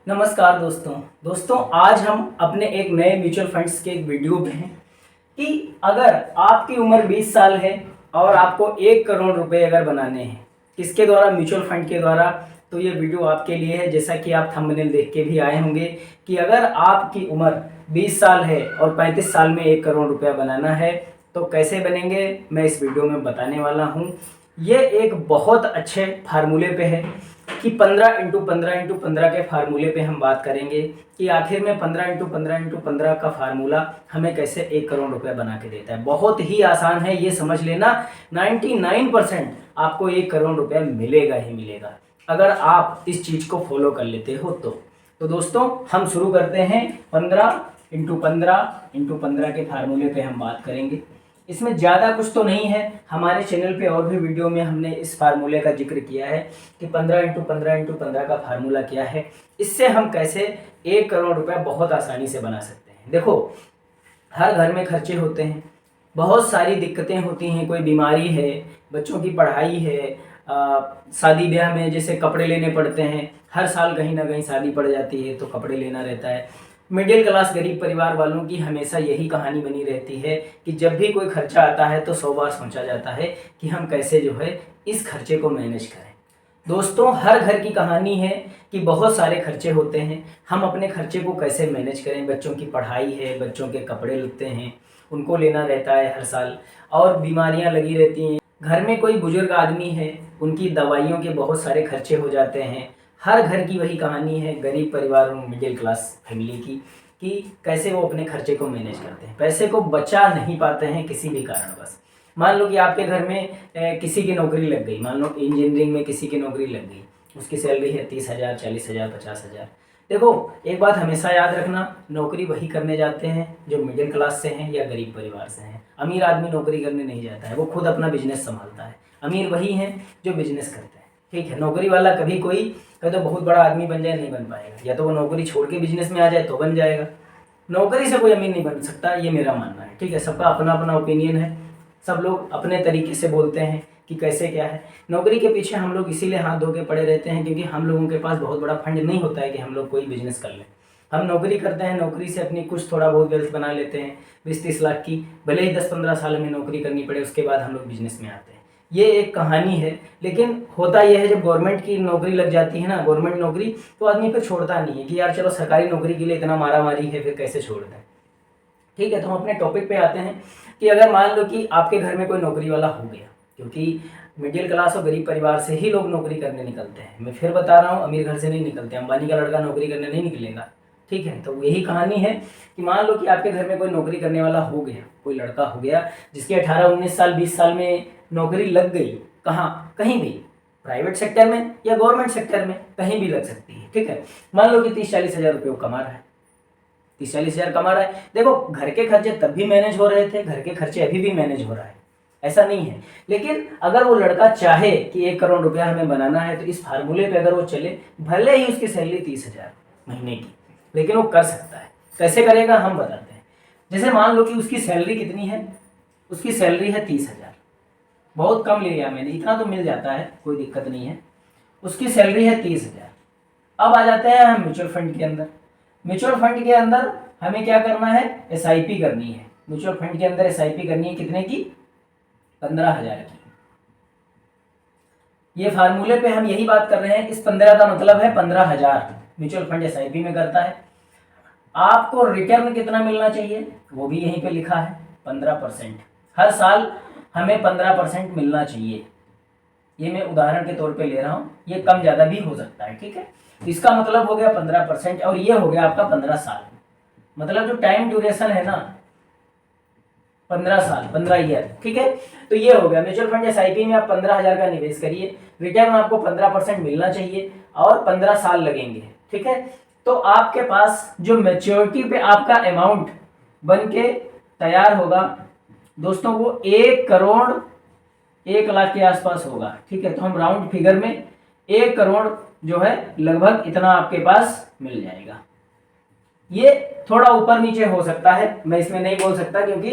नमस्कार दोस्तों आज हम अपने एक नए म्यूचुअल फंड्स के एक वीडियो में हैं कि अगर आपकी उम्र 20 साल है और आपको 1 करोड़ रुपए अगर बनाने हैं किसके द्वारा, म्यूचुअल फंड के द्वारा, तो ये वीडियो आपके लिए है। जैसा कि आप थंबनेल देख के भी आए होंगे कि अगर आपकी उम्र 20 साल है और 35 साल में 1 करोड़ रुपया बनाना है तो कैसे बनेंगे, मैं इस वीडियो में बताने वाला हूँ। ये एक बहुत अच्छे फार्मूले पे है कि 15 इंटू 15 इंटू 15 के फार्मूले पे हम बात करेंगे कि आखिर में 15 इंटू 15 इंटू 15 का फार्मूला हमें कैसे 1 करोड़ रुपया बना के देता है। बहुत ही आसान है, ये समझ लेना। 99% आपको 1 करोड़ रुपया मिलेगा ही मिलेगा अगर आप इस चीज़ को फॉलो कर लेते हो तो दोस्तों हम शुरू करते हैं। 15 इंटू 15 इंटू 15 के फार्मूले पे हम बात करेंगे। इसमें ज़्यादा कुछ तो नहीं है, हमारे चैनल पे और भी वीडियो में हमने इस फार्मूले का जिक्र किया है कि 15 इंटू 15 इंटू 15 का फार्मूला क्या है, इससे हम कैसे 1 करोड़ रुपया बहुत आसानी से बना सकते हैं। देखो, हर घर में खर्चे होते हैं, बहुत सारी दिक्कतें होती हैं। कोई बीमारी है, बच्चों की पढ़ाई है, शादी ब्याह में जैसे कपड़े लेने पड़ते हैं, हर साल कहीं ना कहीं शादी पड़ जाती है तो कपड़े लेना रहता है। मिडिल क्लास गरीब परिवार वालों की हमेशा यही कहानी बनी रहती है कि जब भी कोई खर्चा आता है तो 100 बार सोचा जाता है कि हम कैसे जो है इस खर्चे को मैनेज करें। दोस्तों, हर घर की कहानी है कि बहुत सारे खर्चे होते हैं, हम अपने खर्चे को कैसे मैनेज करें। बच्चों की पढ़ाई है, बच्चों के कपड़े लगते हैं, उनको लेना रहता है हर साल, और बीमारियां लगी रहती हैं। घर में कोई बुजुर्ग आदमी है, उनकी दवाइयों के बहुत सारे खर्चे हो जाते हैं। हर घर की वही कहानी है गरीब परिवार और मिडिल क्लास फैमिली की कि कैसे वो अपने खर्चे को मैनेज करते हैं, पैसे को बचा नहीं पाते हैं किसी भी कारणवश। मान लो कि आपके घर में किसी की नौकरी लग गई, मान लो इंजीनियरिंग में किसी की नौकरी लग गई, उसकी सैलरी है 30,000, 40,000, 50,000। देखो, एक बात हमेशा याद रखना, नौकरी वही करने जाते हैं जो मिडिल क्लास से हैं या गरीब परिवार से हैं। अमीर आदमी नौकरी करने नहीं जाता है, वो खुद अपना बिजनेस संभालता है। अमीर वही हैं जो बिजनेस करते हैं, ठीक है। नौकरी वाला कभी कोई तो बहुत बड़ा आदमी बन जाए, नहीं बन पाएगा। या तो वो नौकरी छोड़ के बिजनेस में आ जाए तो बन जाएगा। नौकरी से कोई अमीर नहीं बन सकता, ये मेरा मानना है, ठीक है। सबका अपना अपना ओपिनियन है, सब लोग अपने तरीके से बोलते हैं कि कैसे क्या है। नौकरी के पीछे हम लोग इसीलिए हाथ धो के पड़े रहते हैं क्योंकि हम लोगों के पास बहुत बड़ा फंड नहीं होता है कि हम लोग कोई बिजनेस कर लें। हम नौकरी करते हैं, नौकरी से अपनी कुछ थोड़ा बहुत वेल्थ बना लेते हैं, 20-30 लाख की, भले ही 10-15 साल में नौकरी करनी पड़े, उसके बाद हम लोग बिजनेस में आते हैं। ये एक कहानी है। लेकिन होता यह है, जब गवर्नमेंट की नौकरी लग जाती है ना, गवर्नमेंट नौकरी, तो आदमी फिर छोड़ता नहीं है कि यार चलो सरकारी नौकरी के लिए इतना मारा मारी है, फिर कैसे छोड़ दें। ठीक है, तो हम अपने टॉपिक पे आते हैं कि अगर मान लो कि आपके घर में कोई नौकरी वाला हो गया, क्योंकि मिडिल क्लास और गरीब परिवार से ही लोग नौकरी करने निकलते हैं। मैं फिर बता रहा हूँ, अमीर घर से नहीं निकलते। अंबानी का लड़का नौकरी करने नहीं निकलेगा, ठीक है। तो यही कहानी है कि मान लो कि आपके घर में कोई नौकरी करने वाला हो गया, कोई लड़का हो गया जिसके 18-19 साल 20 साल में नौकरी लग गई। कहाँ? कहीं भी, प्राइवेट सेक्टर में या गवर्नमेंट सेक्टर में, कहीं भी लग सकती है, ठीक है। मान लो कि 30-40 हज़ार रुपये कमा रहा है, 30-40 हज़ार कमा रहा है। देखो, घर के खर्चे तब भी मैनेज हो रहे थे, घर के खर्चे अभी भी मैनेज हो रहा है, ऐसा नहीं है। लेकिन अगर वो लड़का चाहे कि 1 करोड़ रुपया हमें बनाना है तो इस फार्मूले पे अगर वो चले, भले ही उसकी सैलरी 30,000 महीने की, लेकिन वो कर सकता है। कैसे करेगा हम बताते हैं। जैसे मान लो कि उसकी सैलरी कितनी है, उसकी सैलरी है 30,000। बहुत कम लिया मैंने, इतना तो मिल जाता है, कोई दिक्कत नहीं है। उसकी सैलरी है 30,000। अब आ जाते हैं हम म्यूचुअल फंड के अंदर। म्यूचुअल फंड के अंदर हमें क्या करना है? SIP करनी है। म्यूचुअल फंड के अंदर SIP करनी है, कितने की? 15,000 की। ये फार्मूले पे हम यही बात कर रहे हैं। इस 15 का मतलब है 15,000 म्यूचुअल फंड SIP में करता है। आपको रिटर्न कितना मिलना चाहिए वो भी यहीं पे लिखा है, 15%। हर साल हमें 15% मिलना चाहिए। ये मैं उदाहरण के तौर पे ले रहा हूँ, ये कम ज़्यादा भी हो सकता है, ठीक है। इसका मतलब हो गया 15%, और ये हो गया आपका 15 साल। मतलब जो टाइम ड्यूरेशन है ना, 15 साल, 15 ईयर, ठीक है। तो ये हो गया म्यूचुअल फंड SIP में आप 15,000 का निवेश करिए, रिटर्न आपको 15% मिलना चाहिए और 15 साल लगेंगे, ठीक है। तो आपके पास जो मैच्योरिटी पे आपका अमाउंट बन के तैयार होगा दोस्तों, वो 1 करोड़ 1 लाख के आसपास होगा, ठीक है। तो हम राउंड फिगर में 1 करोड़ जो है लगभग इतना आपके पास मिल जाएगा। ये थोड़ा ऊपर नीचे हो सकता है, मैं इसमें नहीं बोल सकता क्योंकि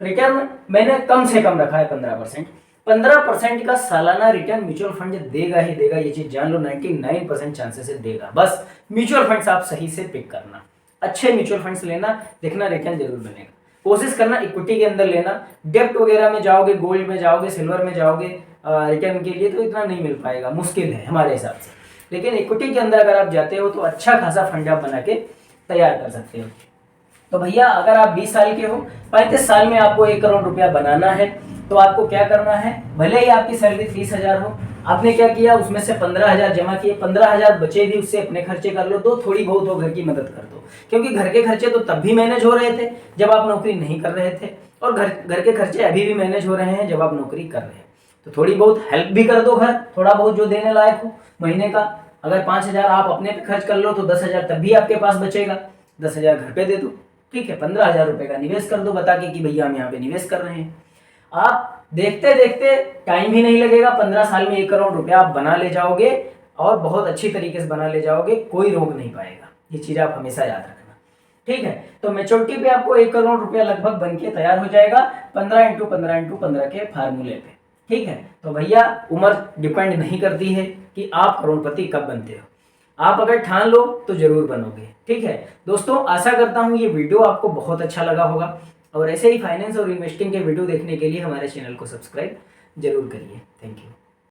रिटर्न मैंने कम से कम रखा है 15%। 15% का सालाना रिटर्न म्यूचुअल फंड देगा ही देगा, ये चीज जान लो। 99% चांसेस से देगा। बस म्यूचुअल फंड्स आप सही से पिक करना, अच्छे म्यूचुअल फंड्स लेना, देखना रिटर्न जरूर बनेगा। कोशिश करना इक्विटी के अंदर लेना। डेप्ट वगैरह में जाओगे, गोल्ड में जाओगे, सिल्वर में जाओगे रिटर्न के लिए तो इतना नहीं मिल पाएगा, मुश्किल है हमारे हिसाब से। लेकिन इक्विटी के अंदर अगर आप जाते हो तो अच्छा खासा फंड आप बना के तैयार कर सकते हो। तो भैया अगर आप 20 साल के हो, 35 साल में आपको 1 करोड़ रुपया बनाना है, तो आपको क्या करना है, भले ही आपकी सैलरी 30,000 हो, आपने क्या किया, उसमें से 15,000 जमा किए, 15,000 बचे भी, उससे अपने खर्चे कर लो, दो थोड़ी बहुत हो घर की मदद कर दो। क्योंकि घर के खर्चे तो तब भी मैनेज हो रहे थे जब आप नौकरी नहीं कर रहे थे, और घर के खर्चे अभी भी मैनेज हो रहे हैं जब आप नौकरी कर रहे हैं। तो थोड़ी बहुत हेल्प भी कर दो घर, थोड़ा बहुत जो देने लायक हो महीने का। अगर 5,000 आप अपने पे खर्च कर लो तो 10,000 तब भी आपके पास बचेगा, 10,000 घर पे दे दो, ठीक है। 15,000 रुपए का निवेश कर दो, बता के कि भैया हम यहाँ पे निवेश कर रहे हैं। आप देखते देखते टाइम ही नहीं लगेगा, 15 साल में 1 करोड़ रुपया आप बना ले जाओगे, और बहुत अच्छी तरीके से बना ले जाओगे, कोई रोक नहीं पाएगा। ये चीज आप हमेशा याद रखना, ठीक है। तो मेच्योरिटी पे आपको 1 करोड़ रुपया लगभग बन के तैयार हो जाएगा 15x15x15 के फार्मूले पे, ठीक है। तो भैया उम्र डिपेंड नहीं करती है कि आप करोड़पति कब बनते हो, आप अगर ठान लो तो जरूर बनोगे, ठीक है। दोस्तों आशा करता हूँ ये वीडियो आपको बहुत अच्छा लगा होगा, और ऐसे ही फाइनेंस और इन्वेस्टिंग के वीडियो देखने के लिए हमारे चैनल को सब्सक्राइब जरूर करिए। Thank you.